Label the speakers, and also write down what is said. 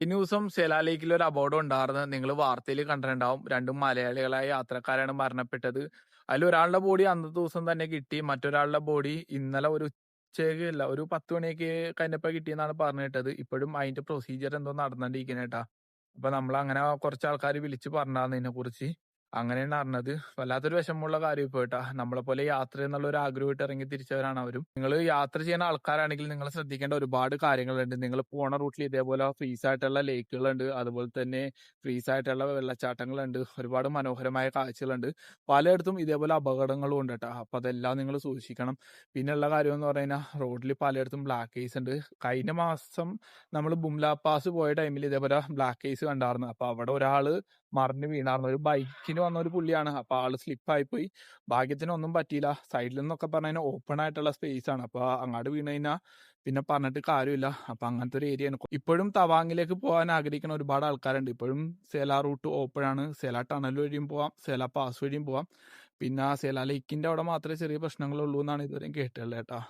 Speaker 1: ഈ ദിവസം സെലാലേക്കിൽ ഒരു അപകടം ഉണ്ടായിരുന്നു. നിങ്ങൾ വാർത്തയിൽ കണ്ടിട്ടുണ്ടാവും. രണ്ടും മലയാളികളായ യാത്രക്കാരാണ് മരണപ്പെട്ടത്. അതിൽ ഒരാളുടെ ബോഡി അന്നത്തെ ദിവസം തന്നെ കിട്ടി. മറ്റൊരാളുടെ ബോഡി ഇന്നലെ ഒരു ഉച്ചയ്ക്ക് അല്ല, ഒരു 10 മണിയൊക്കെ കഴിഞ്ഞപ്പോൾ കിട്ടിയെന്നാണ് പറഞ്ഞു കേട്ടത്. ഇപ്പോഴും അതിന്റെ പ്രൊസീജിയർ എന്തോ നടന്നുകൊണ്ടിരിക്കുന്നേട്ടാ. അപ്പൊ നമ്മളങ്ങനെ കുറച്ച് ആൾക്കാർ വിളിച്ച് പറഞ്ഞായിരുന്നു ഇതിനെക്കുറിച്ച്. അങ്ങനെയാണ് അറിഞ്ഞത്. വല്ലാത്തൊരു വിഷമമുള്ള കാര്യം ഇപ്പൊ കേട്ടാ. നമ്മളെ പോലെ യാത്ര എന്നുള്ള ഒരു ആഗ്രഹമായിട്ട് ഇറങ്ങി തിരിച്ചവരാണ് അവരും. നിങ്ങൾ യാത്ര ചെയ്യുന്ന ആൾക്കാരാണെങ്കിൽ നിങ്ങൾ ശ്രദ്ധിക്കേണ്ട ഒരുപാട് കാര്യങ്ങളുണ്ട്. നിങ്ങൾ പോണ റൂട്ടിൽ ഇതേപോലെ ഫ്രീസ് ആയിട്ടുള്ള ലേക്കുകളുണ്ട്. അതുപോലെ തന്നെ ഫ്രീസ് ആയിട്ടുള്ള വെള്ളച്ചാട്ടങ്ങളുണ്ട്. ഒരുപാട് മനോഹരമായ കാഴ്ചകളുണ്ട്. പലയിടത്തും ഇതേപോലെ അപകടങ്ങളും ഉണ്ട് കേട്ടോ. അപ്പൊ അതെല്ലാം നിങ്ങൾ സൂക്ഷിക്കണം. പിന്നെയുള്ള കാര്യം എന്ന് പറഞ്ഞാൽ റോഡിൽ പലയിടത്തും ബ്ലാക്ക് കേസ് ഉണ്ട്. കഴിഞ്ഞ മാസം നമ്മൾ ബുംല പാസ് പോയ ടൈമിൽ ഇതേപോലെ ബ്ലാക്ക് കേസ് കണ്ടായിരുന്നു. അപ്പൊ അവിടെ ഒരാള് മറിഞ്ഞ് വീണായിരുന്നു. ഒരു ബൈക്കിന് വന്ന ഒരു പുള്ളിയാണ്. അപ്പൊ ആള് സ്ലിപ്പായി പോയി. ഭാഗ്യത്തിന് ഒന്നും പറ്റിയില്ല. സൈഡിൽ നിന്നൊക്കെ പറഞ്ഞു കഴിഞ്ഞാൽ ഓപ്പൺ ആയിട്ടുള്ള സ്പേസ് ആണ്. അപ്പൊ അങ്ങോട്ട് വീണ് കഴിഞ്ഞാൽ പിന്നെ പറഞ്ഞിട്ട് കാര്യമില്ല. അപ്പൊ അങ്ങനത്തെ ഒരു ഏരിയയാണ്. ഇപ്പോഴും തവാങ്ങിലേക്ക് പോകാൻ ആഗ്രഹിക്കുന്ന ഒരുപാട് ആൾക്കാരുണ്ട്. ഇപ്പോഴും സേല റൂട്ട് ഓപ്പൺ ആണ്. സേല ടണൽ വഴിയും പോവാം, സേല പാസ് വഴിയും പോവാം. പിന്നെ സേല ലേക്കിന്റെ അവിടെ മാത്രമേ ചെറിയ പ്രശ്നങ്ങളുള്ളൂ എന്നാണ് ഇതുവരെയും കേട്ടുള്ളത് കേട്ടാ.